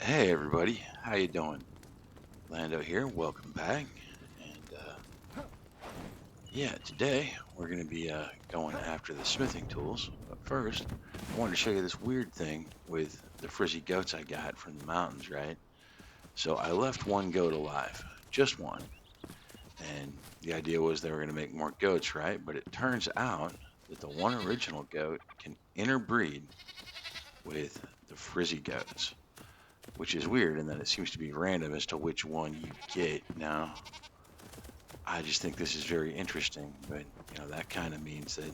Hey everybody, how you doing? Lando here, welcome back. And yeah, today we're going to be going after the smithing tools. But first, I wanted to show you this weird thing with the frizzy goats I got from the mountains, right? So I left one goat alive, just one. And the idea was they were going to make more goats, right? But it turns out that the one original goat can interbreed with the frizzy goats, which is weird in that it seems to be random as to which one you get. Now, I just think this is very interesting, but that kind of means that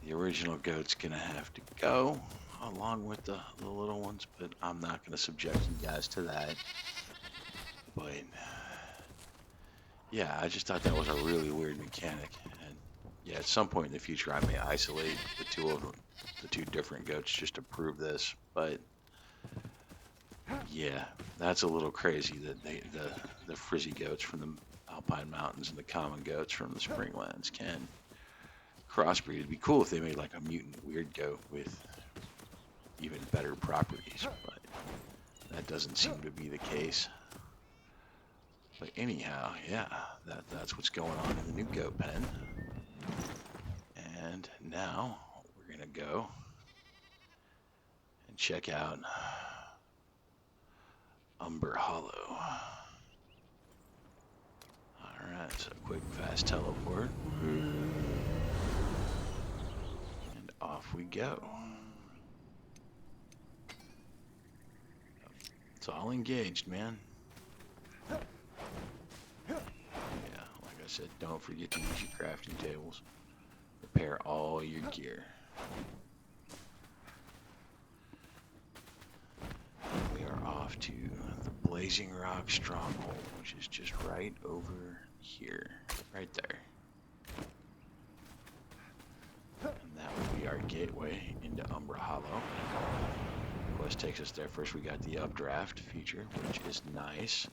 the original goat's gonna have to go along with the little ones, but I'm not gonna subject you guys to that. But yeah, I just thought that was a really weird mechanic. And yeah, at some point in the future I may isolate the two different goats just to prove this. But yeah, that's a little crazy that the frizzy goats from the Alpine Mountains and the common goats from the Springlands can crossbreed. It'd be cool if they made like a mutant weird goat with even better properties, but that doesn't seem to be the case. But anyhow, yeah, that's what's going on in the new goat pen. And now we're gonna go and check out Umber Hollow. Alright, so quick fast teleport. And off we go. It's all engaged, man. Yeah, like I said, don't forget to use your crafting tables. Repair all your gear. We are off to the Blazing Rock Stronghold, which is just right over here. Right there. And that will be our gateway into Umbra Hollow. Quest takes us there. First we got the updraft feature, which is nice.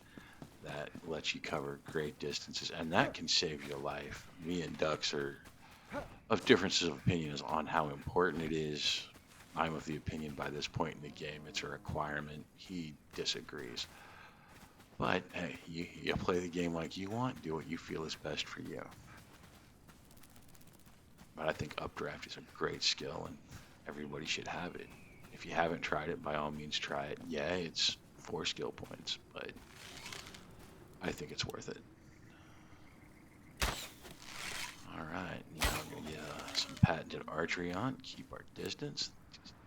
That lets you cover great distances, and that can save your life. Me and Dux are of differences of opinions on how important it is. I'm of the opinion by this point in the game it's a requirement. He disagrees. But hey, you play the game like you want, do what you feel is best for you. But I think updraft is a great skill and everybody should have it. If you haven't tried it, by all means try it. Yeah, it's 4 skill points, but I think it's worth it. Alright, now we're going to get some patented archery on, keep our distance.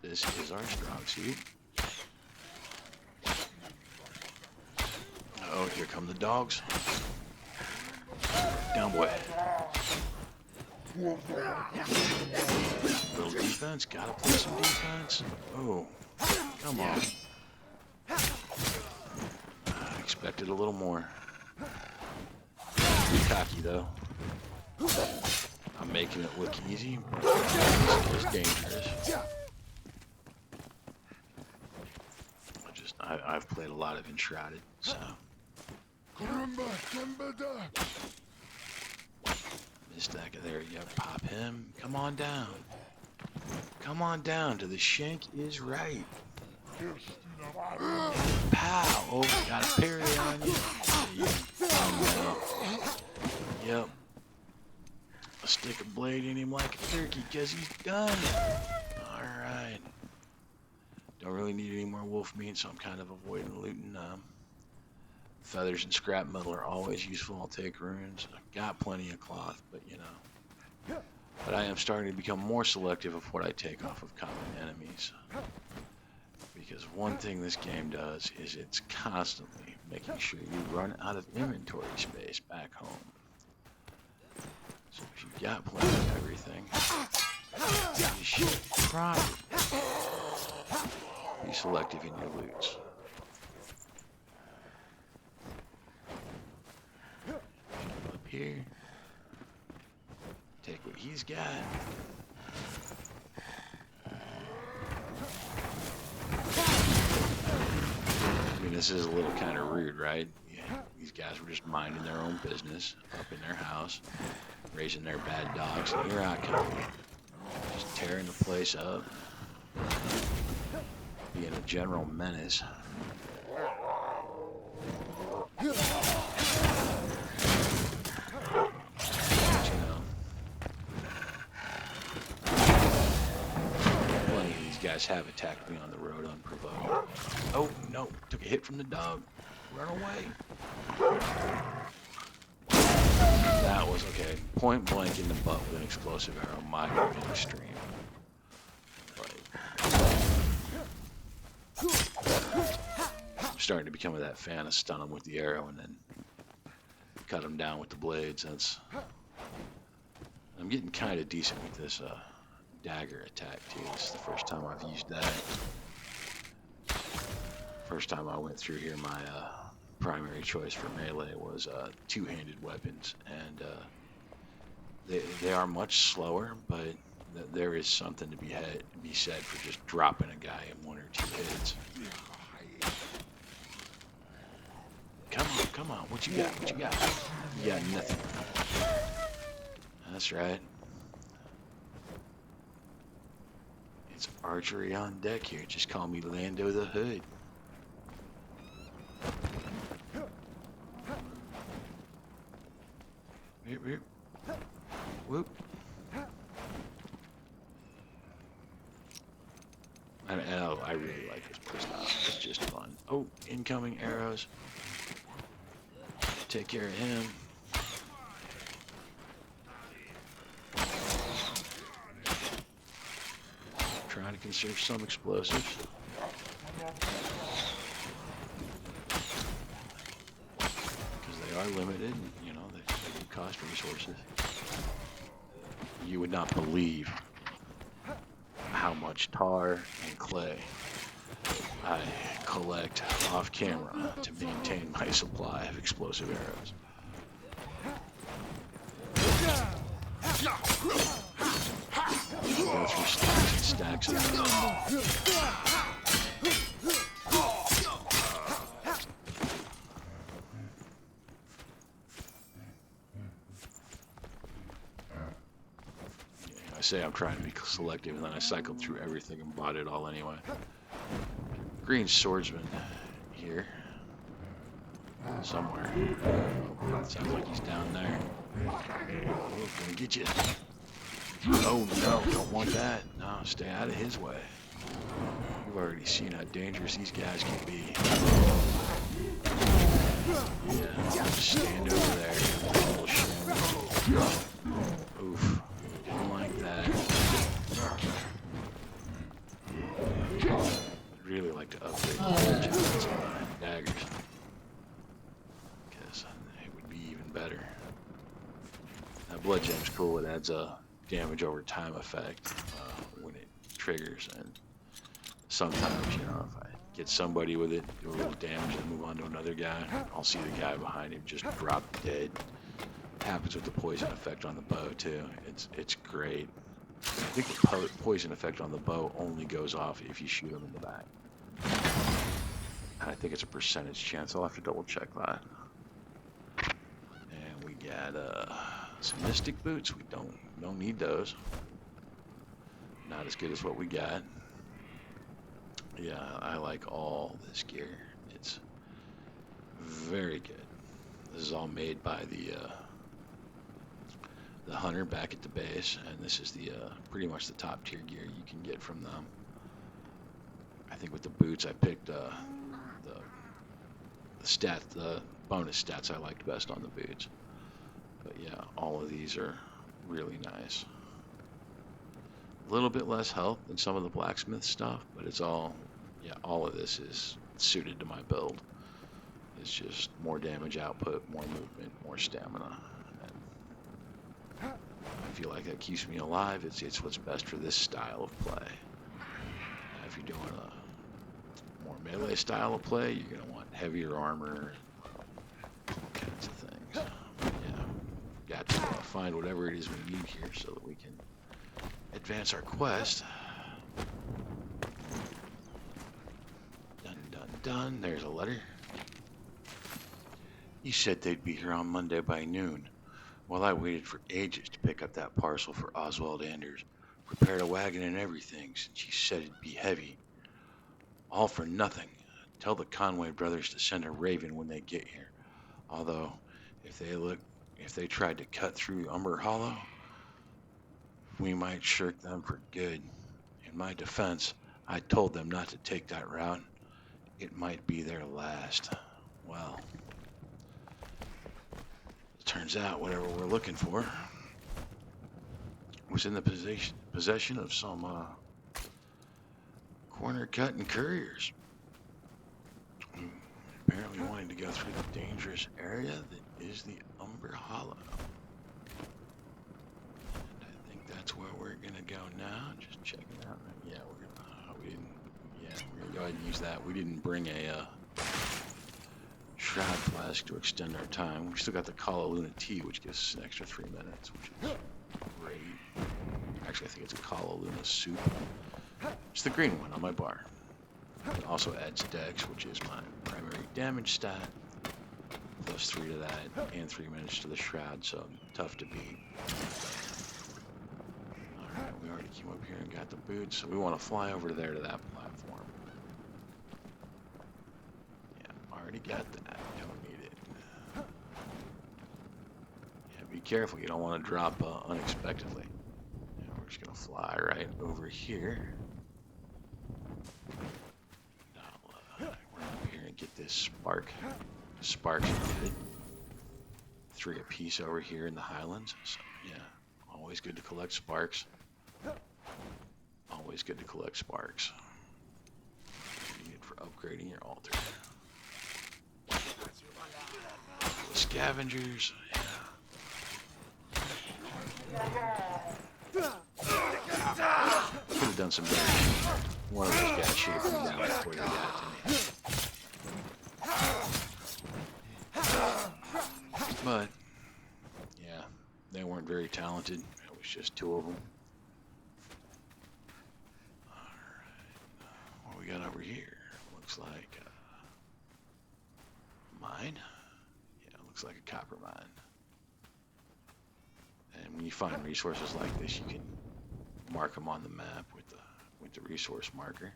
This is our strong suit. Oh, here come the dogs. Down boy. Little defense, gotta play some defense. Oh, come on. I expected a little more. Too cocky though. I'm making it look easy, but it's dangerous. I've played a lot of Enshrouded, so. Mistake, there you go, pop him. Come on down. Come on down to the shank is right. Pow! Oh, got a parry on you. Yep. I'll stick a blade in him like a turkey because he's done. Alright. Don't really need any more wolf meat, so I'm kind of avoiding looting. Feathers and scrap metal are always useful. I'll take runes. I've got plenty of cloth, but But I am starting to become more selective of what I take off of common enemies. Because one thing this game does is it's constantly making sure you run out of inventory space back home. So if you've got plenty of everything, you should probably be selective in your loots. Up here, take what he's got. I mean, this is a little kind of rude, right? Yeah, these guys were just minding their own business up in their house, raising their bad dogs, and here I come, just tearing the place up. being a general menace. But, plenty of these guys have attacked me on the road unprovoked. Oh, no. Took a hit from the dog. Run away. That was okay. Point blank in the butt with an explosive arrow might have been extreme. I'm starting to become that fan of stun him with the arrow and then cut him down with the blades. I'm getting kind of decent with this dagger attack too. This is the first time I've used that. First time I went through here, my primary choice for melee was two-handed weapons, and they are much slower, but there is something to be said for just dropping a guy in 1 or 2 hits. Come on, what you got? You got nothing. That's right. It's archery on deck here. Just call me Lando the Hood. Whoop. I really like this playstyle. It's just fun. Oh, incoming arrows. Take care of him. Trying to conserve some explosives. Because they are limited, and, you know, they do cost resources. You would not believe how much tar and clay I collect off camera to maintain my supply of explosive arrows. Go through stacks and stacks of them. I say I'm trying to be selective, and then I cycled through everything and bought it all anyway. Green swordsman here. Somewhere. Oh, sounds like he's down there. Oh, gonna get you. Oh no, don't want that. No, stay out of his way. You've already seen how dangerous these guys can be. Yeah, just stand over there. Oof. Didn't like that. I'd really like to upgrade the weapons on my daggers. Because it would be even better. That blood gem's cool. It adds a damage over time effect when it triggers, and sometimes, you know, if I get somebody with it, do a little damage and move on to another guy, I'll see the guy behind him just drop dead. It happens with the poison effect on the bow too. It's great. I think the poison effect on the bow only goes off if you shoot him in the back. I think it's a percentage chance. I'll have to double check that. And we got some mystic boots. We don't need those. Not as good as what we got. Yeah, I like all this gear. It's very good. This is all made by the hunter back at the base, and this is the pretty much the top tier gear you can get from them. I think with the boots, I picked the bonus stats I liked best on the boots. But yeah, all of these are really nice. A little bit less health than some of the blacksmith stuff, but it's all, yeah, all of this is suited to my build. It's just more damage output, more movement, more stamina. And I feel like that keeps me alive. It's what's best for this style of play. If you're doing a more melee style of play, you're going to want heavier armor, all kinds of things. Yeah, got to find whatever it is we need here so that we can advance our quest. Done. There's a letter. He said they'd be here on Monday by noon. Well, I waited for ages to pick up that parcel for Oswald Anders. Prepared a wagon and everything, since he said it'd be heavy. All for nothing. Tell the Conway brothers to send a raven when they get here. Although, if they look, if they tried to cut through Umber Hollow, we might shirk them for good. In my defense, I told them not to take that route. It might be their last. Well, it turns out whatever we're looking for was in the possession of some corner cutting couriers. Apparently wanting to go through the dangerous area that is the Umber Hollow. And I think that's where we're gonna go now. Just checking out. Yeah, we're gonna go ahead and use that. We didn't bring a shroud flask to extend our time. We still got the Kala Luna tea, which gives us an extra 3 minutes, which is great. Actually, I think it's a Kala Luna soup. It's the green one on my bar. It also adds Dex, which is my primary damage stat. Plus 3 to that, and 3 minutes to the shroud, so tough to beat. Alright, we already came up here and got the boots, so we want to fly over there to that platform. Yeah, already got that. Don't need it. Yeah, be careful. You don't want to drop unexpectedly. Yeah, we're just going to fly right over here. Get this sparks needed. 3 apiece over here in the Highlands. So yeah, always good to collect sparks. Always good to collect sparks. Needed for upgrading your altar. The scavengers. Yeah. Could have done some damage. One of those guys should have come down before they got to me. But, yeah, they weren't very talented. It was just 2 of them. Alright, what we got over here? Looks like a mine. Yeah, it looks like a copper mine. And when you find resources like this, you can mark them on the map with the resource marker.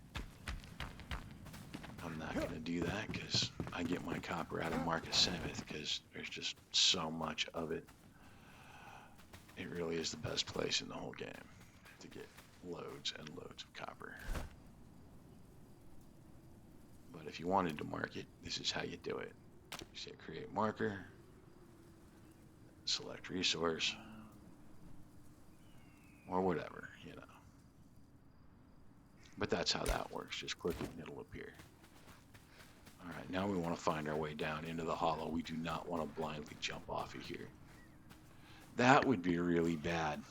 I'm not going to do that because I get my copper out of Marcus 7th because there's just so much of it. It really is the best place in the whole game to get loads and loads of copper. But if you wanted to mark it, this is how you do it. You say create marker, select resource, or whatever, you know. But that's how that works. Just click it and it'll appear. Alright, now we want to find our way down into the hollow. We do not want to blindly jump off of here. That would be really bad.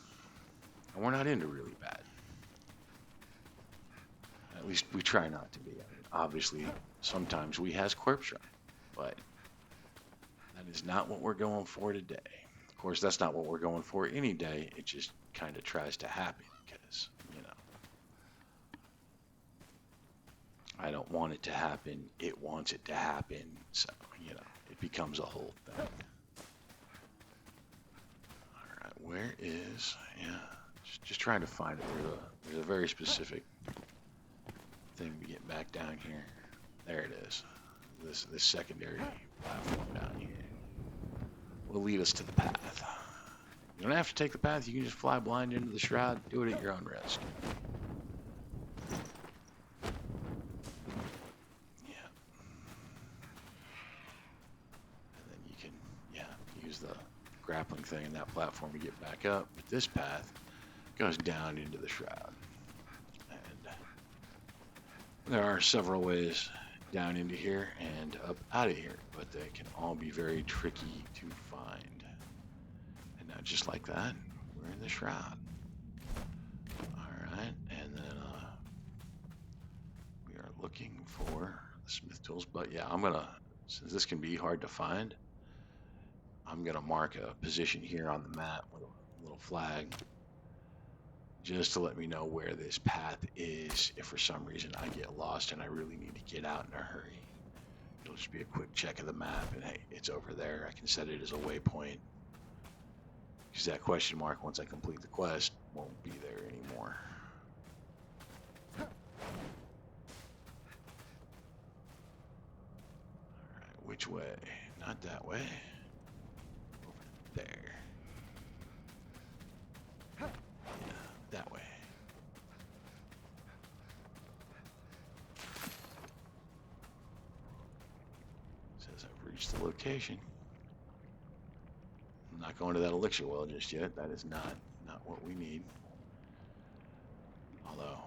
And we're not into really bad. At least we try not to be. I mean, obviously, sometimes we has corpse run. But that is not what we're going for today. Of course, that's not what we're going for any day. It just kind of tries to happen because, you know, I don't want it to happen. It wants it to happen. So, you know, it becomes a whole thing. All right, where is, yeah, just trying to find it. There's a very specific thing to get back down here. There it is. This secondary platform down here will lead us to the path. You don't have to take the path. You can just fly blind into the shroud. Do it at your own risk. Yeah. And then you can, yeah, use the grappling thing in that platform to get back up. But this path goes down into the shroud. And there are several ways down into here and up out of here, but they can all be very tricky to find. And now just like that, we're in the shroud. Alright, and then we are looking for the smith tools, but yeah, I'm gonna, since this can be hard to find, I'm gonna mark a position here on the map with a little flag just to let me know where this path is if for some reason I get lost and I really need to get out in a hurry. It'll just be a quick check of the map and hey, it's over there. I can set it as a waypoint. Because that question mark, once I complete the quest, won't be there anymore. Which way? Not that way. Over there. Yeah, that way. Says I've reached the location. I'm not going to that elixir well just yet. That is not what we need. Although,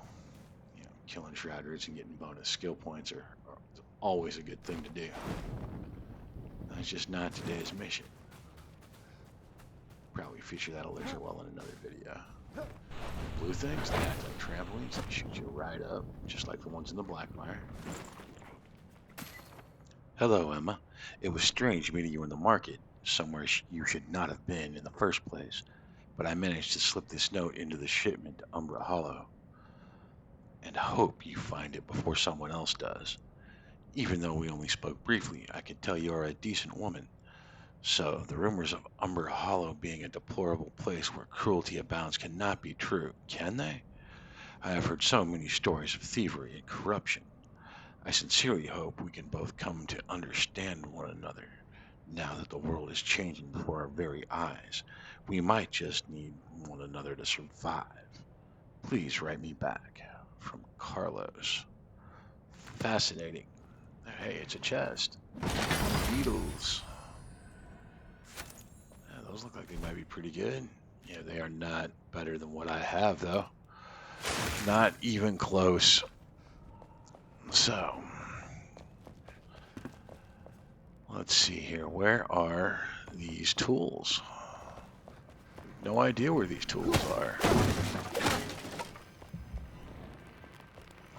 killing shrouders and getting bonus skill points are always a good thing to do. That's just not today's mission. Probably feature that elixir well in another video. Blue things, they act like trampolines. They shoot you right up, just like the ones in the Blackmire. Hello, Emma. It was strange meeting you in the market, somewhere you should not have been in the first place, but I managed to slip this note into the shipment to Umbra Hollow, and hope you find it before someone else does. Even though we only spoke briefly, I can tell you are a decent woman. So, the rumors of Umbra Hollow being a deplorable place where cruelty abounds cannot be true, can they? I have heard so many stories of thievery and corruption. I sincerely hope we can both come to understand one another. Now that the world is changing before our very eyes, we might just need one another to survive. Please write me back. From Carlos. Fascinating. Hey, it's a chest. Beetles. Yeah, those look like they might be pretty good. Yeah, they are not better than what I have, though. Not even close. So, let's see here. Where are these tools? No idea where these tools are.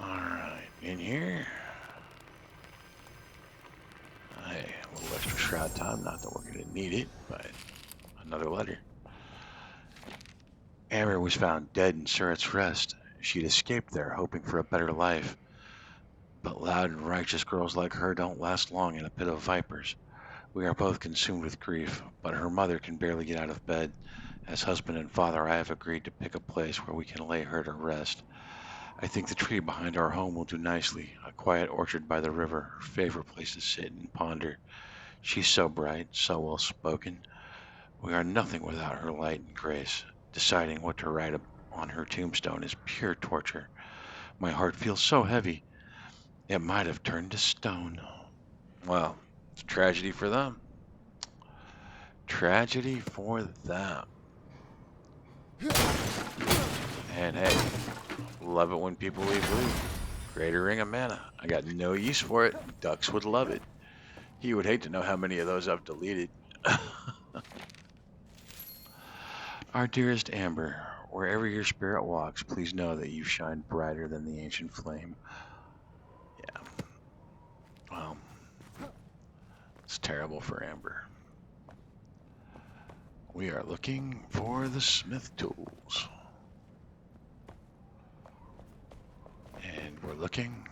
Alright, in here. Hey, a little extra shroud time. Not that we're going to need it, but another letter. Amber was found dead in Surratt's Rest. She'd escaped there, hoping for a better life. But loud and righteous girls like her don't last long in a pit of vipers. We are both consumed with grief, but her mother can barely get out of bed. As husband and father, I have agreed to pick a place where we can lay her to rest. I think the tree behind our home will do nicely, a quiet orchard by the river, her favorite place to sit and ponder. She's so bright, so well spoken. We are nothing without her light and grace. Deciding what to write on her tombstone is pure torture. My heart feels so heavy, it might have turned to stone. Well, it's a tragedy for them. Tragedy for them. And hey, love it when people leave loot. Greater Ring of Mana. I got no use for it. Ducks would love it. He would hate to know how many of those I've deleted. Our dearest Amber, wherever your spirit walks, please know that you shine brighter than the ancient flame. Yeah. Well, it's terrible for Amber. We are looking for the smith tools. And we're looking.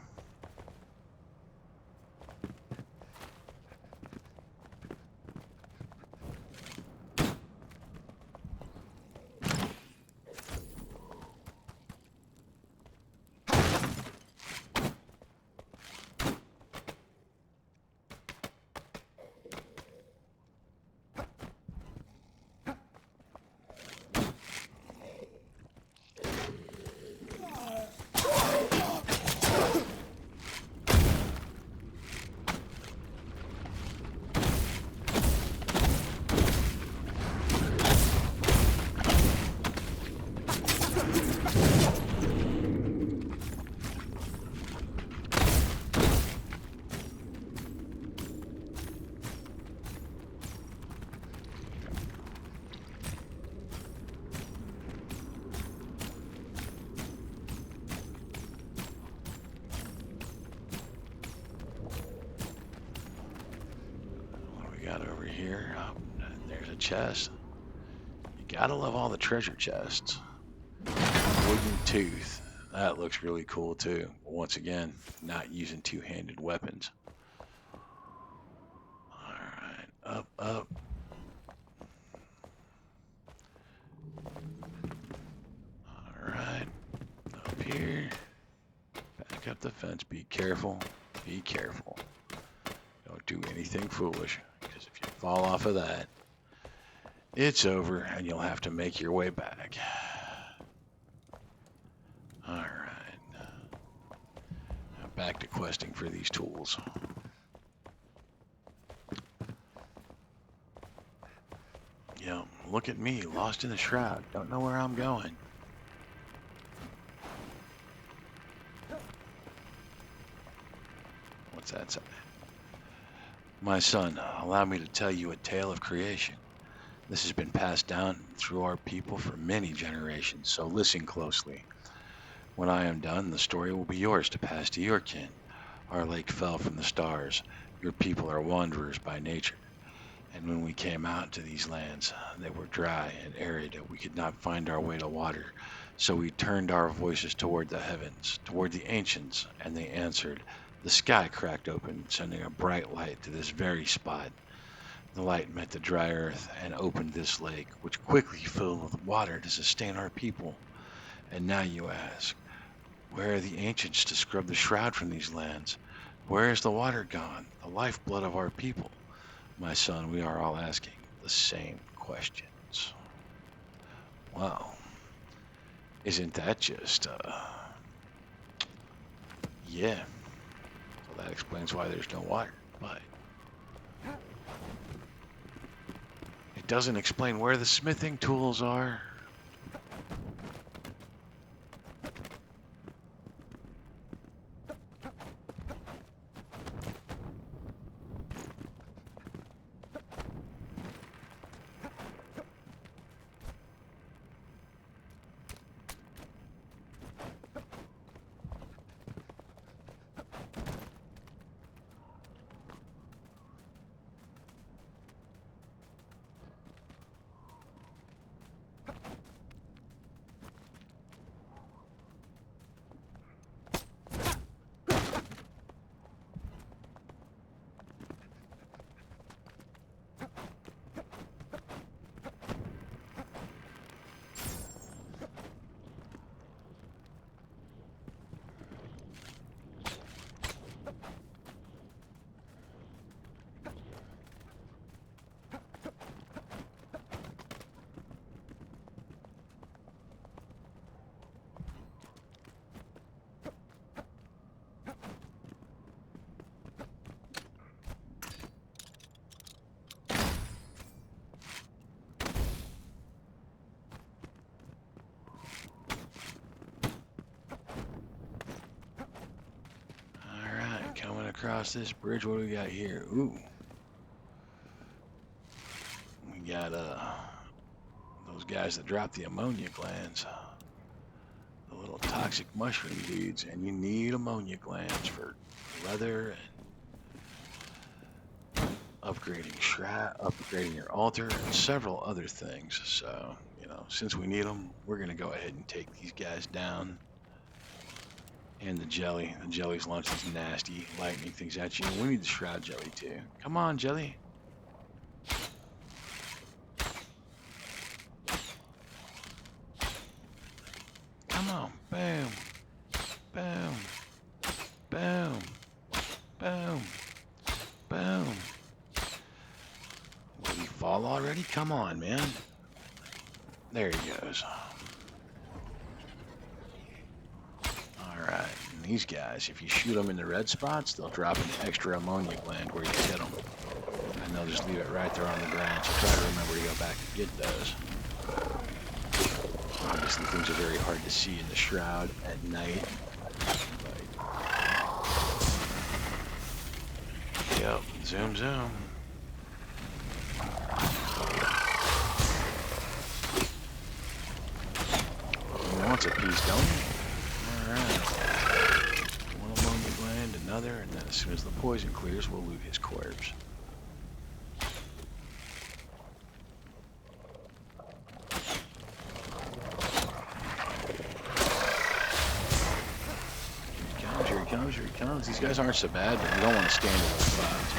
Got over here. Oh, there's a chest. You gotta love all the treasure chests. Wooden tooth. That looks really cool too. Once again, not using two-handed weapons. Alright, up, up. Alright, up here. Back up the fence. Be careful. Be careful. Don't do anything foolish, because if you fall off of that, it's over and you'll have to make your way back. All right. Now back to questing for these tools. Look at me, lost in the shroud. Don't know where I'm going. What's that say? My son, allow me to tell you a tale of creation. This has been passed down through our people for many generations, so listen closely. When I am done, the story will be yours to pass to your kin. Our lake fell from the stars. Your people are wanderers by nature. And when we came out to these lands, they were dry and arid. We could not find our way to water. So we turned our voices toward the heavens, toward the ancients, and they answered. The sky cracked open, sending a bright light to this very spot. The light met the dry earth and opened this lake, which quickly filled with water to sustain our people. And now you ask, where are the ancients to scrub the shroud from these lands? Where is the water gone, the lifeblood of our people? My son, we are all asking the same questions. Well, isn't that just, yeah. Well, that explains why there's no water, but it doesn't explain where the smithing tools are. Coming across this bridge, what do we got here? Ooh. We got those guys that drop the ammonia glands. The little toxic mushroom dudes, and you need ammonia glands for leather and upgrading shroud, upgrading your altar, and several other things. So, since we need them, we're gonna go ahead and take these guys down. And the jelly. The jelly's launched these nasty lightning things at you. We need the shroud jelly too. Come on, jelly. Come on. Boom. Boom. Boom. Boom. Boom. Will he fall already? Come on, man. There he goes. Alright, and these guys, if you shoot them in the red spots, they'll drop an extra ammonia gland where you hit them. And they'll just leave it right there on the ground, so try to remember to go back and get those. Obviously, things are very hard to see in the shroud at night. But, yep, zoom, zoom. He wants a piece, don't he? One ammonia gland, another, and then as soon as the poison clears, we'll loot his corpse. Here he comes, here he comes. These guys aren't so bad, but you don't want to stand in those clouds.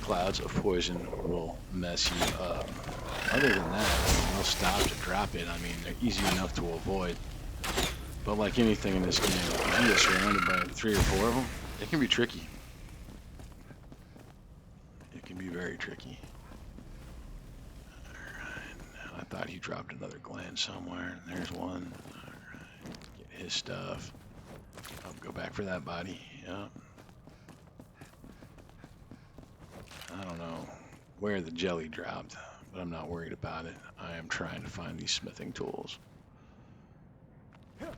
Clouds of poison will mess you up. Other than that, they'll stop to drop it. I mean, they're easy enough to avoid. But like anything in this game, if you get surrounded by 3 or 4 of them, it can be tricky. can be very tricky. Alright, I thought he dropped another gland somewhere. There's one. Alright, get his stuff. I'll go back for that body. Yep. I don't know where the jelly dropped, but I'm not worried about it. I am trying to find these smithing tools. Yep,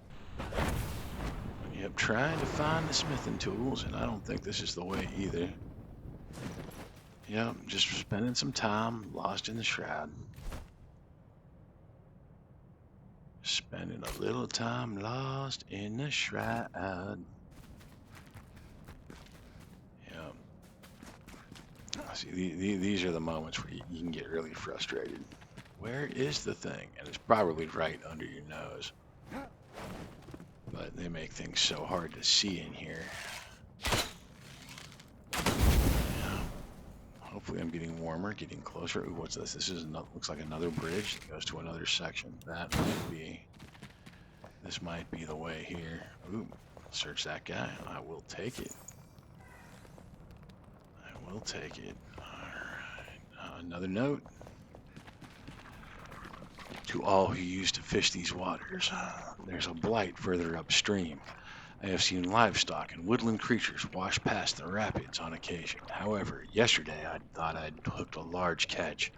trying to find the smithing tools, and I don't think this is the way either. Yep, just spending some time lost in the shroud. Spending a little time lost in the shroud. Yep. See, these are the moments where you can get really frustrated. Where is the thing? And it's probably right under your nose. But they make things so hard to see in here. Yeah. Hopefully I'm getting warmer, getting closer. Ooh, what's this? This is looks like another bridge that goes to another section. That might be. This might be the way here. Ooh, search that guy. I will take it. I will take it. Alright. Another note. To all who used to fish these waters, there's a blight further upstream. I have seen livestock and woodland creatures wash past the rapids on occasion. However, yesterday I thought I'd hooked a large catch.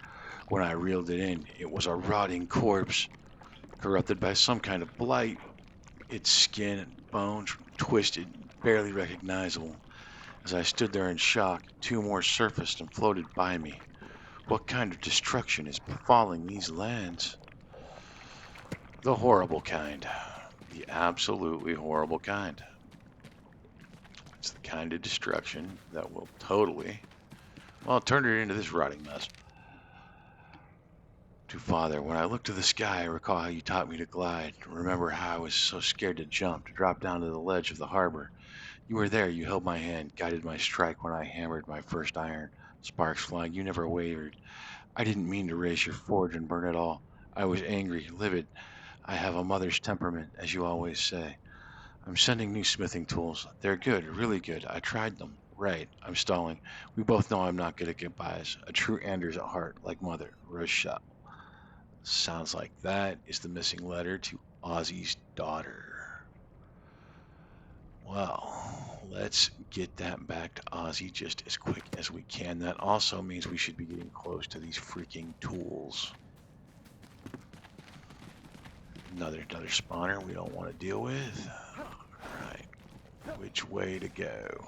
When I reeled it in, it was a rotting corpse, corrupted by some kind of blight. Its skin and bones were twisted, barely recognizable. As I stood there in shock, two more surfaced and floated by me. What kind of destruction is befalling these lands? The horrible kind. The absolutely horrible kind. It's the kind of destruction that will totally, well, turn it into this rotting mess. To Father, when I look to the sky, I recall how you taught me to glide. Remember how I was so scared to jump, to drop down to the ledge of the harbor. You were there, you held my hand, guided my strike when I hammered my first iron. Sparks flying, you never wavered. I didn't mean to raise your forge and burn it all. I was angry, livid. I have a mother's temperament, as you always say. I'm sending new smithing tools. They're good, really good. I tried them. Right, I'm stalling. We both know I'm not good at goodbyes. A true Anders at heart, like mother, Rochelle. Sounds like that is the missing letter to Ozzy's daughter. Well, let's get that back to Ozzy just as quick as we can. That also means we should be getting close to these freaking tools. Another spawner we don't want to deal with. Alright, which way to go?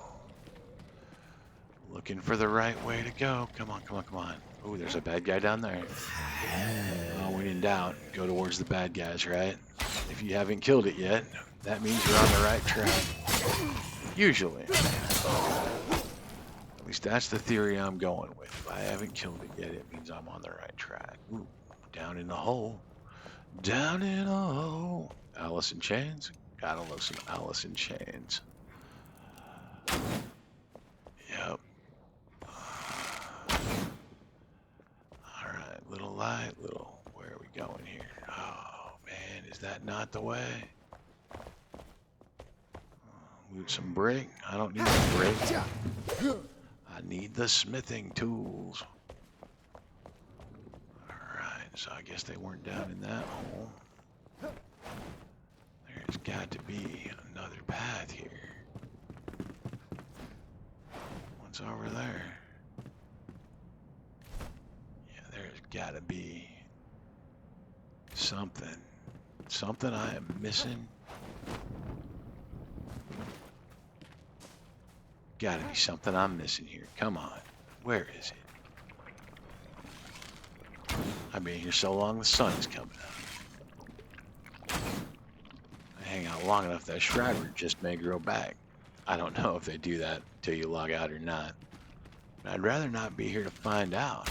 Looking for the right way to go. Come on, come on, come on. Oh, there's a bad guy down there. Well, when in doubt, go towards the bad guys, right? If you haven't killed it yet, that means you're on the right track. Usually. At least that's the theory I'm going with. If I haven't killed it yet, it means I'm on the right track. Ooh, down in the hole. Down in a hole. Alice in Chains. Gotta love some Alice in Chains. Yep. Alright, little light, little... Where are we going here? Oh, man, is that not the way? Loot some brick. I don't need the brick. I need the smithing tools. Alright, so I guess they weren't down in that hole. There's got to be another path here. What's over there? Yeah, there's got to be something. Something I am missing. Got to be something I'm missing here. Come on. Where is it? I've been here so long, the sun is coming up. I hang out long enough, that shroud root just may grow back. I don't know if they do that until you log out or not. But I'd rather not be here to find out.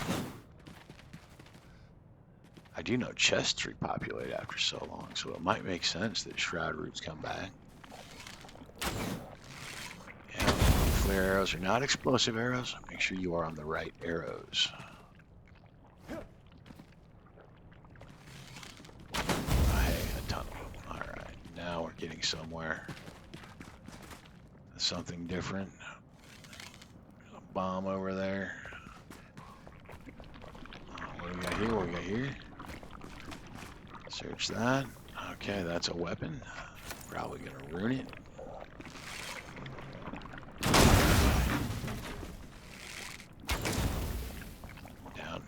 I do know chests repopulate after so long, so it might make sense that shroud roots come back. Yeah, flare arrows are not explosive arrows. Make sure you are on the right arrows. Hey, a tunnel. Alright, now we're getting somewhere. Something different. There's a bomb over there. What do we got here? What do we got here? Search that. Okay, that's a weapon. Probably gonna ruin it.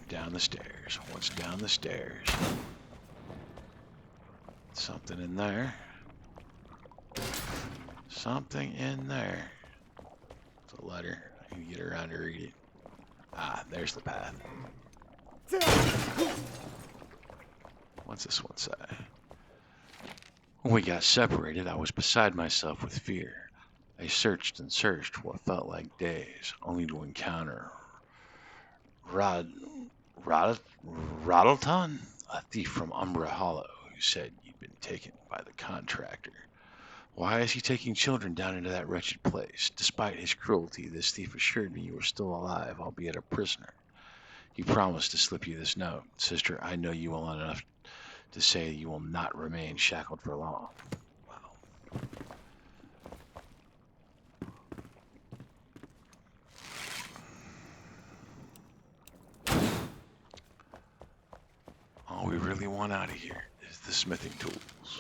Down the stairs. What's down the stairs? Something in there. Something in there. It's a letter. I can get around to read it. Ah, there's the path. What's this one say? When we got separated, I was beside myself with fear. I searched and searched what felt like days, only to encounter Rod, Roddleton, a thief from Umbra Hollow, who said you'd been taken by the contractor. Why is he taking children down into that wretched place? Despite his cruelty, this thief assured me you were still alive, albeit a prisoner. He promised to slip you this note. Sister, I know you well enough to say you will not remain shackled for long. Wow. All we really want out of here is the smithing tools.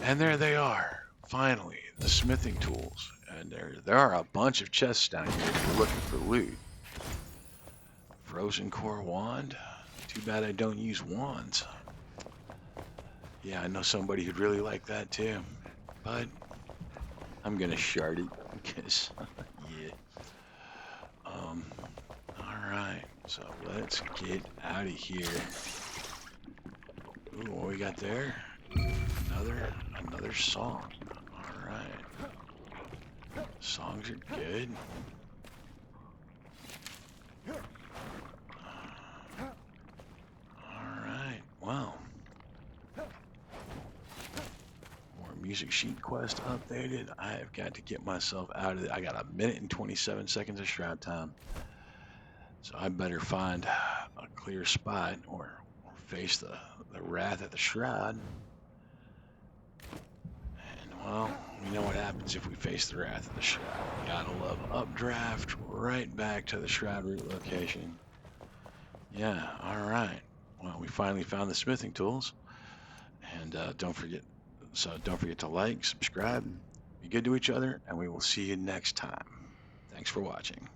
And there they are. Finally, the smithing tools. And there are a bunch of chests down here if you're looking for loot. Frozen core wand. Too bad I don't use wands. Yeah, I know somebody who'd really like that too. But I'm gonna shard it because yeah. Alright, so let's get out of here. Ooh, what we got there? Another song. Alright. Songs are good. Alright, well. More music sheet quest updated. I have got to get myself out of it. I got a minute and 27 seconds of shroud time. So I better find a clear spot or face the wrath at the shroud. And well, you know what happens if we face the wrath of the shroud. Gotta love updraft right back to the shroud root location. Yeah, alright. Well, we finally found the smithing tools. And don't forget to like, subscribe, be good to each other, and we will see you next time. Thanks for watching.